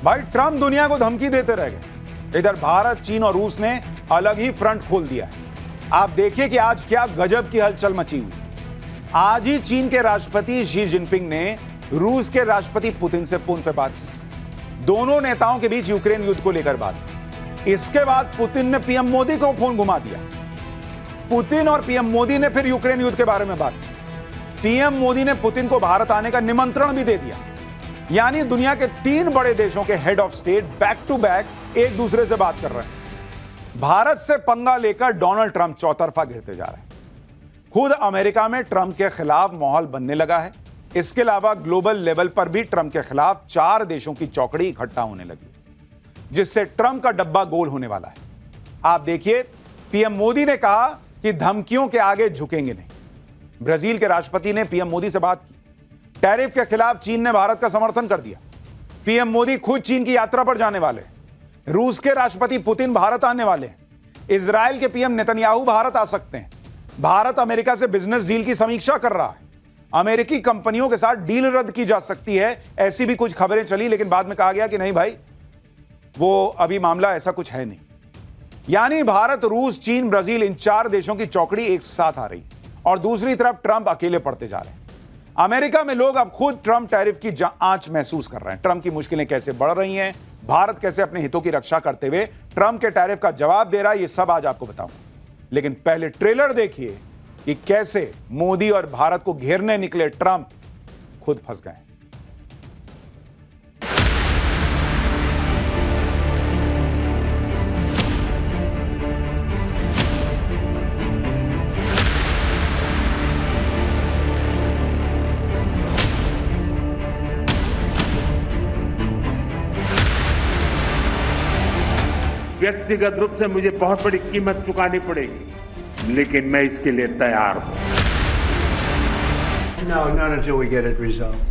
भाई ट्रंप दुनिया को धमकी देते रह गए। इधर भारत, चीन और रूस ने अलग ही फ्रंट खोल दिया है। आप देखिए कि आज क्या गजब की हलचल मची हुई। आज ही चीन के राष्ट्रपति शी जिनपिंग ने रूस के राष्ट्रपति पुतिन से फोन पर बात की। दोनों नेताओं के बीच यूक्रेन युद्ध को लेकर बात की। इसके बाद पुतिन ने पीएम मोदी को फोन घुमा दिया। पुतिन और पीएम मोदी ने फिर यूक्रेन युद्ध के बारे में बात की। पीएम मोदी ने पुतिन को भारत आने का निमंत्रण भी दे दिया। यानी दुनिया के 3 बड़े देशों के head of state back to back एक दूसरे से बात कर रहे हैं। भारत से पंगा लेकर डोनाल्ड ट्रंप चौतरफा घिरते जा रहे हैं। खुद अमेरिका में ट्रंप के खिलाफ माहौल बनने लगा है। इसके अलावा ग्लोबल लेवल पर भी ट्रंप के खिलाफ 4 देशों की चौकड़ी इकट्ठा होने लगी, जिससे ट्रंप का डब्बा गोल होने वाला है। आप देखिए, पीएम मोदी ने कहा कि धमकियों के आगे झुकेंगे नहीं। ब्राजील के राष्ट्रपति ने पीएम मोदी से बात की। टैरिफ के खिलाफ चीन ने भारत का समर्थन कर दिया। पीएम मोदी खुद चीन की यात्रा पर जाने वाले। रूस के राष्ट्रपति पुतिन भारत आने वाले। इजराइल के पीएम नेतन्याहू भारत आ सकते हैं। भारत अमेरिका से बिजनेस डील की समीक्षा कर रहा है। अमेरिकी कंपनियों के साथ डील रद्द की जा सकती है, ऐसी भी कुछ खबरें चली, लेकिन बाद में कहा गया कि नहीं भाई, वो अभी मामला ऐसा कुछ है नहीं। यानी भारत, रूस, चीन, ब्राजील, इन 4 देशों की चौकड़ी एक साथ आ रही है और दूसरी तरफ ट्रंप अकेले पड़ते जा रहे हैं। अमेरिका में लोग अब खुद ट्रंप टैरिफ की आंच महसूस कर रहे हैं। ट्रंप की मुश्किलें कैसे बढ़ रही हैं, भारत कैसे अपने हितों की रक्षा करते हुए ट्रंप के टैरिफ का जवाब दे रहा है, ये सब आज आपको बताऊंगा। लेकिन पहले ट्रेलर देखिए कि कैसे मोदी और भारत को घेरने निकले ट्रंप खुद फंस गए। व्यक्तिगत रूप से मुझे बहुत बड़ी कीमत चुकानी पड़ेगी, लेकिन मैं इसके लिए तैयार हूं। No, not until we get it resolved.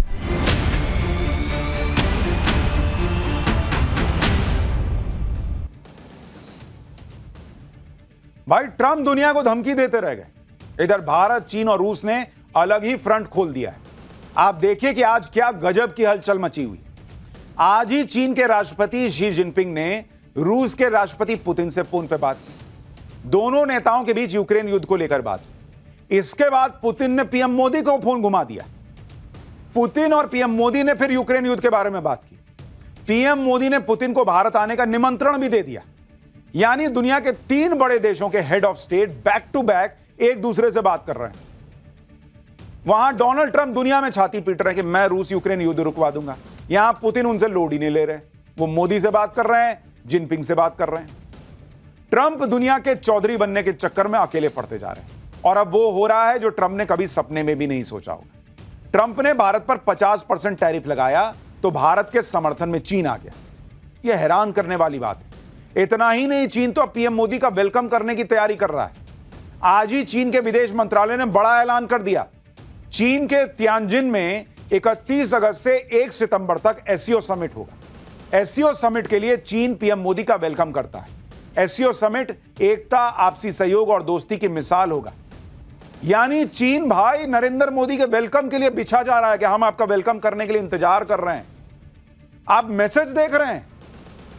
भाई ट्रंप दुनिया को धमकी देते रह गए। इधर भारत, चीन और रूस ने अलग ही फ्रंट खोल दिया है। आप देखिए कि आज क्या गजब की हलचल मची हुई। आज ही चीन के राष्ट्रपति शी जिनपिंग ने रूस के राष्ट्रपति पुतिन से फोन पर बात की। दोनों नेताओं के बीच यूक्रेन युद्ध को लेकर बात की। इसके बाद पुतिन ने पीएम मोदी को फोन घुमा दिया। पुतिन और पीएम मोदी ने फिर यूक्रेन युद्ध के बारे में बात की। पीएम मोदी ने पुतिन को भारत आने का निमंत्रण भी दे दिया। यानी दुनिया के 3 बड़े देशों के head of state back to back एक दूसरे से बात कर रहे हैं। वहां डोनाल्ड ट्रंप दुनिया में छाती पीट रहे हैं कि मैं रूस यूक्रेन युद्ध रुकवा दूंगा। यहां पुतिन उनसे लोड ही नहीं ले रहे। वो मोदी से बात कर रहे हैं, जिनपिंग से बात कर रहे हैं। ट्रंप दुनिया के चौधरी बनने के चक्कर में अकेले पड़ते जा रहे हैं और अब वो हो रहा है जो ट्रंप ने कभी सपने में भी नहीं सोचा होगा। ट्रंप ने भारत पर 50% टैरिफ लगाया तो भारत के समर्थन में चीन आ गया। यह हैरान करने वाली बात है। इतना ही नहीं, चीन तो पीएम मोदी का वेलकम करने की तैयारी कर रहा है। आज ही चीन के विदेश मंत्रालय ने बड़ा ऐलान कर दिया। चीन के तियानजिन में 31 अगस्त से 1 सितंबर तक एससीओ समिट होगा। एससीओ समिट के लिए चीन पीएम मोदी का वेलकम करता है। एससीओ समिट एकता, आपसी सहयोग और दोस्ती की मिसाल होगा। यानी चीन भाई नरेंद्र मोदी के वेलकम के लिए बिछा जा रहा है कि हम आपका वेलकम करने के लिए इंतजार कर रहे हैं। आप मैसेज देख रहे हैं,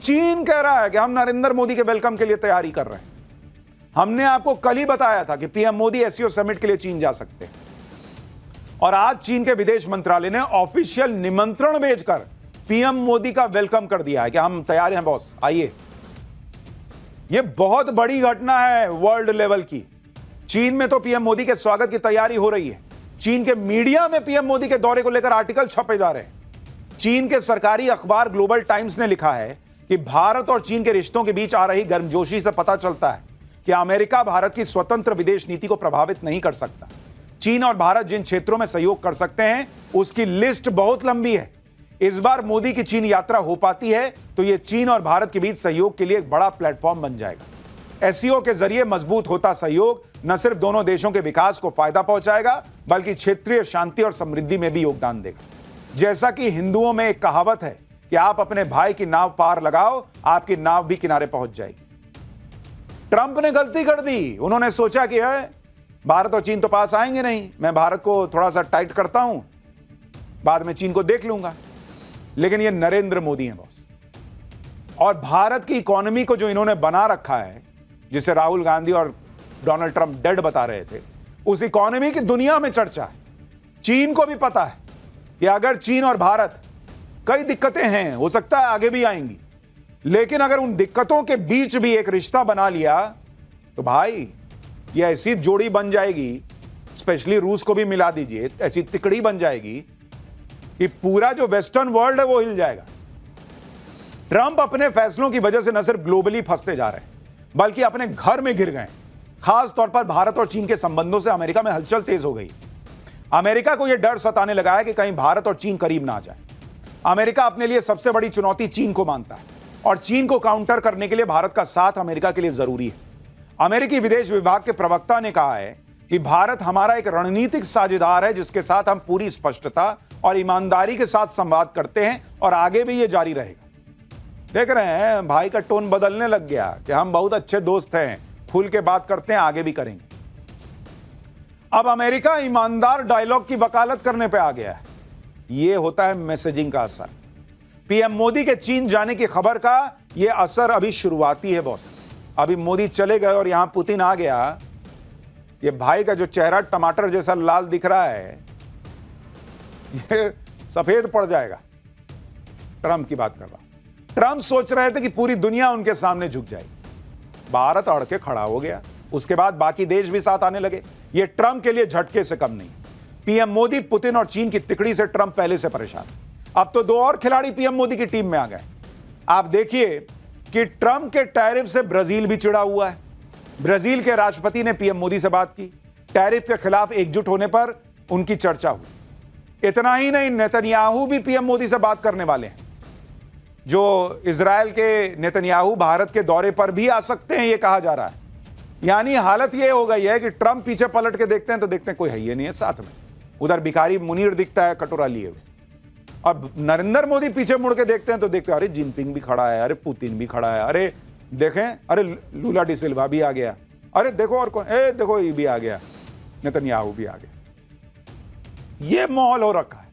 चीन कह रहा है कि हम नरेंद्र मोदी के वेलकम के लिए तैयारी कर रहे हैं। हमने आपको कल ही बताया था कि पीएम मोदी एससीओ समिट के लिए चीन जा सकते हैं और आज चीन के विदेश मंत्रालय ने ऑफिशियल निमंत्रण भेजकर पीएम मोदी का वेलकम कर दिया है कि हम तैयार हैं बॉस, आइए। यह बहुत बड़ी घटना है वर्ल्ड लेवल की। चीन में तो पीएम मोदी के स्वागत की तैयारी हो रही है। चीन के मीडिया में पीएम मोदी के दौरे को लेकर आर्टिकल छपे जा रहे हैं। चीन के सरकारी अखबार ग्लोबल टाइम्स ने लिखा है कि भारत और चीन के रिश्तों के बीच आ रही गर्मजोशी से पता चलता है कि अमेरिका भारत की स्वतंत्र विदेश नीति को प्रभावित नहीं कर सकता। चीन और भारत जिन क्षेत्रों में सहयोग कर सकते हैं उसकी लिस्ट बहुत लंबी है। इस बार मोदी की चीन यात्रा हो पाती है तो यह चीन और भारत के बीच सहयोग के लिए एक बड़ा प्लेटफॉर्म बन जाएगा। एससीओ के जरिए मजबूत होता सहयोग न सिर्फ दोनों देशों के विकास को फायदा पहुंचाएगा बल्कि क्षेत्रीय शांति और समृद्धि में भी योगदान देगा। जैसा कि हिंदुओं में एक कहावत है कि आप अपने भाई की नाव पार लगाओ, आपकी नाव भी किनारे पहुंच जाएगी। ट्रंप ने गलती कर दी। उन्होंने सोचा कि भारत और चीन तो पास आएंगे नहीं, मैं भारत को थोड़ा सा टाइट करता हूं, बाद में चीन को देख लूंगा। लेकिन ये नरेंद्र मोदी हैं बॉस। और भारत की इकोनॉमी को जो इन्होंने बना रखा है, जिसे राहुल गांधी और डोनाल्ड ट्रंप डेड बता रहे थे, उस इकोनॉमी की दुनिया में चर्चा है। चीन को भी पता है कि अगर चीन और भारत, कई दिक्कतें हैं, हो सकता है आगे भी आएंगी, लेकिन अगर उन दिक्कतों के बीच भी एक रिश्ता बना लिया तो भाई ये ऐसी जोड़ी बन जाएगी, स्पेशली रूस को भी मिला दीजिए, ऐसी तिकड़ी बन जाएगी कि पूरा जो वेस्टर्न वर्ल्ड है वो हिल जाएगा। ट्रंप अपने फैसलों की वजह से न सिर्फ ग्लोबली फंसते जा रहे हैं, बल्कि अपने घर में गिर गए। खास तौर पर भारत और चीन के संबंधों से अमेरिका में हलचल तेज हो गई। अमेरिका को यह डर सताने लगा है कि कहीं भारत और चीन करीब ना आ जाए। अमेरिका अपने लिए सबसे बड़ी चुनौती चीन को मानता है और चीन को काउंटर करने के लिए भारत का साथ अमेरिका के लिए जरूरी है। अमेरिकी विदेश विभाग के प्रवक्ता ने कहा है कि भारत हमारा एक रणनीतिक साझेदार है जिसके साथ हम पूरी स्पष्टता और ईमानदारी के साथ संवाद करते हैं और आगे भी यह जारी रहेगा। देख रहे हैं भाई का टोन बदलने लग गया कि हम बहुत अच्छे दोस्त हैं, खुल के बात करते हैं, आगे भी करेंगे। अब अमेरिका ईमानदार डायलॉग की वकालत करने पे आ गया है। यह होता है मैसेजिंग का असर। पीएम मोदी के चीन जाने की खबर का यह असर अभी शुरुआती है बॉस। अभी मोदी चले गए और यहां पुतिन आ गया। ये भाई का जो चेहरा टमाटर जैसा लाल दिख रहा है, ये सफेद पड़ जाएगा। ट्रंप की बात कर रहा हूं। ट्रंप सोच रहे थे कि पूरी दुनिया उनके सामने झुक जाएगी। भारत अड़ के खड़ा हो गया। उसके बाद बाकी देश भी साथ आने लगे। ये ट्रंप के लिए झटके से कम नहीं। पीएम मोदी, पुतिन और चीन की तिकड़ी से ट्रंप पहले से परेशान। अब तो 2 और खिलाड़ी पीएम मोदी की टीम में आ गए। आप देखिए कि ट्रंप के टैरिफ से ब्राजील भी चिढ़ा हुआ है। ब्राजील के राष्ट्रपति ने पीएम मोदी से बात की। टैरिफ के खिलाफ एकजुट होने पर उनकी चर्चा हुई। इतना ही नहीं, नेतन्याहू भी पीएम मोदी से बात करने वाले हैं। जो इजराइल के नेतन्याहू भारत के दौरे पर भी आ सकते हैं, यह कहा जा रहा है। यानी हालत यह हो गई है कि ट्रंप पीछे पलट के देखते हैं तो देखते हैं कोई है ही नहीं है साथ में। उधर भिखारी मुनीर दिखता है कटोरा लिए हुए। अब नरेंद्र मोदी पीछे मुड़ के देखते हैं तो देखते हैं अरे जिनपिंग भी खड़ा है, अरे पुतिन भी खड़ा है, अरे देखें, अरे लूला डी सिल्वा भी आ गया, अरे देखो और कौन, देखो ये भी आ गया, नेतन्याहू भी आ गया। ये माहौल हो रखा है।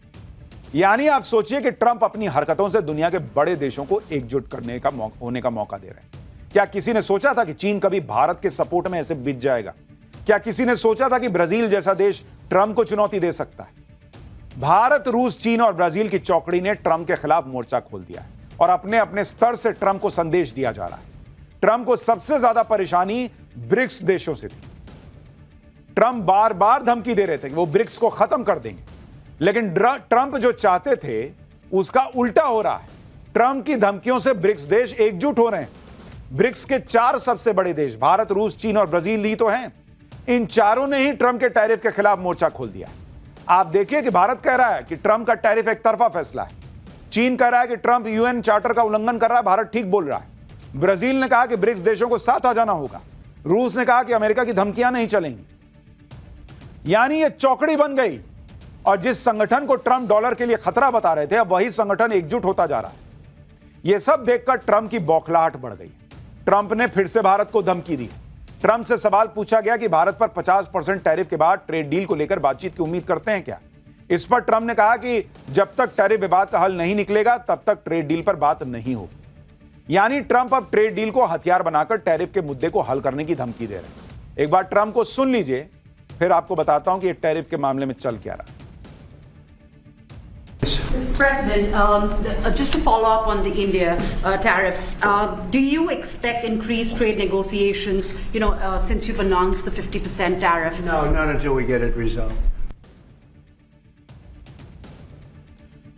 यानी आप सोचिए कि ट्रंप अपनी हरकतों से दुनिया के बड़े देशों को एकजुट करने का होने का मौका दे रहे हैं। क्या किसी ने सोचा था कि चीन कभी भारत के सपोर्ट में ऐसे बिछ जाएगा? क्या किसी ने सोचा था कि ब्राजील जैसा देश ट्रंप को चुनौती दे सकता है? भारत, रूस, चीन और ब्राजील की चौकड़ी ने ट्रंप के खिलाफ मोर्चा खोल दिया है और अपने अपने स्तर से ट्रंप को संदेश दिया जा रहा है। ट्रंप को सबसे ज्यादा परेशानी ब्रिक्स देशों से थी। ट्रंप बार बार धमकी दे रहे थे कि वो ब्रिक्स को खत्म कर देंगे, लेकिन ट्रंप जो चाहते थे उसका उल्टा हो रहा है। ट्रंप की धमकियों से ब्रिक्स देश एकजुट हो रहे हैं। ब्रिक्स के 4 सबसे बड़े देश भारत, रूस, चीन और ब्राजील ही तो हैं। इन चारों ने ही ट्रंप के टैरिफ के खिलाफ मोर्चा खोल दिया। आप देखिए कि भारत कह रहा है कि ट्रंप का टैरिफ एक तरफा फैसला है। चीन कह रहा है कि ट्रंप यूएन चार्टर का उल्लंघन कर रहा है, भारत ठीक बोल रहा है। ब्राजील ने कहा कि ब्रिक्स देशों को साथ आ जाना होगा। रूस ने कहा कि अमेरिका की धमकियां नहीं चलेंगी। यानी यह चौकड़ी बन गई और जिस संगठन को ट्रंप डॉलर के लिए खतरा बता रहे थे, अब वही संगठन एकजुट होता जा रहा है। यह सब देखकर ट्रंप की बौखलाहट बढ़ गई। ट्रंप ने फिर से भारत को धमकी दी। ट्रंप से सवाल पूछा गया कि भारत पर 50% टैरिफ के बाद ट्रेड डील को लेकर बातचीत की उम्मीद करते हैं क्या? इस पर ट्रंप ने कहा कि जब तक टैरिफ विवाद का हल नहीं निकलेगा तब तक ट्रेड डील पर बात नहीं होगी। यानी ट्रंप अब ट्रेड डील को हथियार बनाकर टैरिफ के मुद्दे को हल करने की धमकी दे रहे हैं। एक बार ट्रंप को सुन लीजिए, फिर आपको बताता हूं कि टैरिफ के मामले में चल क्या रहा है। Mr. President, just to follow up on the India tariffs, do you expect increased trade negotiations, since you've announced the 50% tariff? No, not until we get it resolved.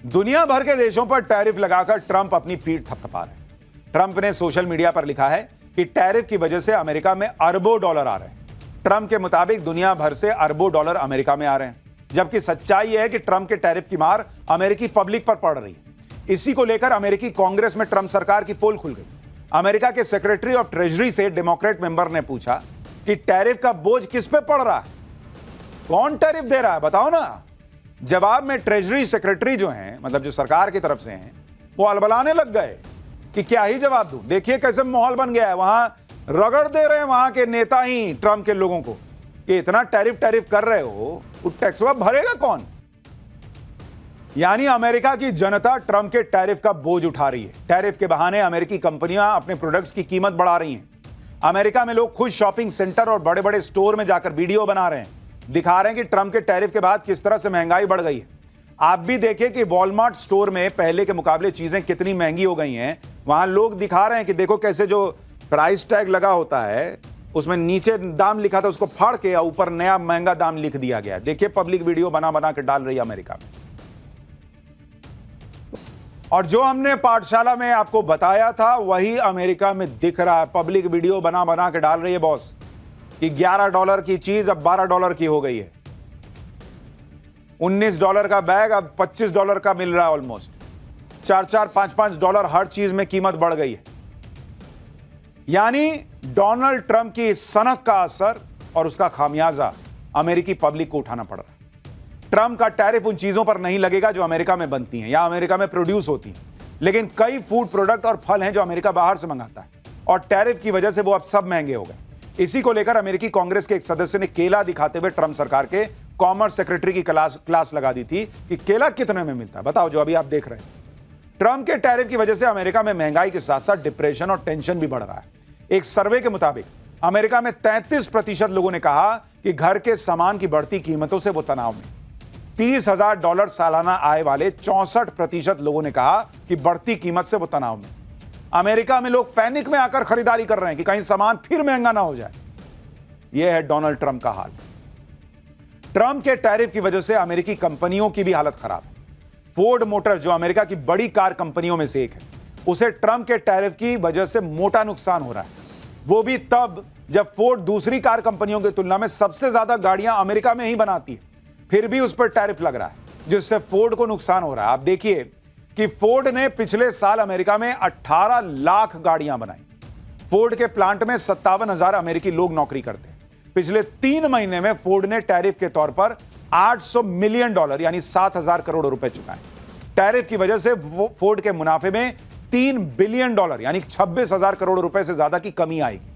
दुनिया भर के देशों पर टैरिफ लगाकर ट्रंप अपनी पीठ थपथपा रहे हैं। ट्रंप ने सोशल मीडिया पर लिखा है कि टैरिफ की वजह से अमेरिका में अरबों डॉलर आ रहे हैं। ट्रंप के मुताबिक दुनिया भर से अरबों डॉलर अमेरिका में आ रहे हैं, जबकि सच्चाई यह है कि ट्रंप के टैरिफ की मार अमेरिकी पब्लिक पर पड़ रही है। इसी को लेकर अमेरिकी कांग्रेस में ट्रंप सरकार की पोल खुल गई। अमेरिका के सेक्रेटरी ऑफ ट्रेजरी से डेमोक्रेट मेंबर ने पूछा कि टैरिफ का बोझ किस पे पड़ रहा है, कौन टैरिफ दे रहा है, बताओ ना। जवाब में ट्रेजरी सेक्रेटरी जो हैं, मतलब जो सरकार की तरफ से हैं, वो अलबलाने लग गए कि क्या ही जवाब दूं। देखिए कैसे माहौल बन गया है। वहां रगड़ दे रहे हैं वहां के नेता ही ट्रंप के लोगों को कि इतना टैरिफ कर रहे हो, वो टैक्स भरेगा कौन? यानी अमेरिका की जनता ट्रंप के टैरिफ का बोझ उठा रही है। टैरिफ के बहाने अमेरिकी कंपनियां अपने प्रोडक्ट्स की कीमत बढ़ा रही हैं। अमेरिका में लोग खुद शॉपिंग सेंटर और बड़े बड़े स्टोर में जाकर वीडियो बना रहे हैं, दिखा रहे हैं कि ट्रंप के टैरिफ के बाद किस तरह से महंगाई बढ़ गई है। आप भी देखिए कि वॉलमार्ट स्टोर में पहले के मुकाबले चीजें कितनी महंगी हो गई हैं। वहां लोग दिखा रहे हैं कि देखो कैसे जो प्राइस टैग लगा होता है उसमें नीचे दाम लिखा था, उसको फाड़ के ऊपर नया महंगा दाम लिख दिया गया। देखिए पब्लिक वीडियो बना बना के डाल रही है अमेरिका में। और जो हमने पाठशाला में आपको बताया था वही अमेरिका में दिख रहा है। पब्लिक वीडियो बना बना के डाल रही है बॉस कि $11 की चीज अब $12 की हो गई है। $19 का बैग अब $25 का मिल रहा है। ऑलमोस्ट $4, $5 हर चीज में कीमत बढ़ गई है। यानी डोनाल्ड ट्रंप की सनक का असर और उसका खामियाजा अमेरिकी पब्लिक को उठाना पड़ रहा है। ट्रंप का टैरिफ उन चीजों पर नहीं लगेगा जो अमेरिका में बनती हैं या अमेरिका में प्रोड्यूस होती हैं, लेकिन कई फूड प्रोडक्ट और फल हैं जो अमेरिका बाहर से मंगाता है और टैरिफ की वजह से वो अब सब महंगे हो गए। इसी को लेकर अमेरिकी कांग्रेस के एक सदस्य ने केला दिखाते हुए ट्रंप सरकार के कॉमर्स सेक्रेटरी की क्लास लगा दी थी कि केला कितने में मिलता है, बताओ, जो अभी आप देख रहे हैं। ट्रंप के टैरिफ की वजह से अमेरिका में महंगाई के साथ साथ डिप्रेशन और टेंशन भी बढ़ रहा है। एक सर्वे के मुताबिक अमेरिका में 33% लोगों ने कहा कि घर के सामान की बढ़ती कीमतों से वो तनाव में। $30,000 सालाना आय वाले 64% लोगों ने कहा कि बढ़ती कीमत से वो तनाव में। अमेरिका में लोग पैनिक में आकर खरीदारी कर रहे हैं कि कहीं सामान फिर महंगा ना हो जाए। यह है डोनाल्ड ट्रंप का हाल। ट्रंप के टैरिफ की वजह से अमेरिकी कंपनियों की भी हालत खराब है। फोर्ड मोटर, जो अमेरिका की बड़ी कार कंपनियों में से एक है, उसे ट्रंप के टैरिफ की वजह से मोटा नुकसान हो रहा है। वो भी तब जब फोर्ड दूसरी कार कंपनियों की तुलना में सबसे ज्यादा गाड़ियां अमेरिका में ही बनाती है, फिर भी उस पर टैरिफ लग रहा है, जिससे फोर्ड को नुकसान हो रहा है। आप देखिए कि फोर्ड ने पिछले साल अमेरिका में 18 लाख गाड़ियां बनाई। फोर्ड के प्लांट में 57,000 अमेरिकी लोग नौकरी करते हैं। पिछले 3 महीने में फोर्ड ने टैरिफ के तौर पर $800 मिलियन यानी 7,000 करोड़ रुपए चुकाए। टैरिफ की वजह से फोर्ड के मुनाफे में $3 बिलियन यानी 26,000 करोड़ रुपए से ज्यादा की कमी आएगी।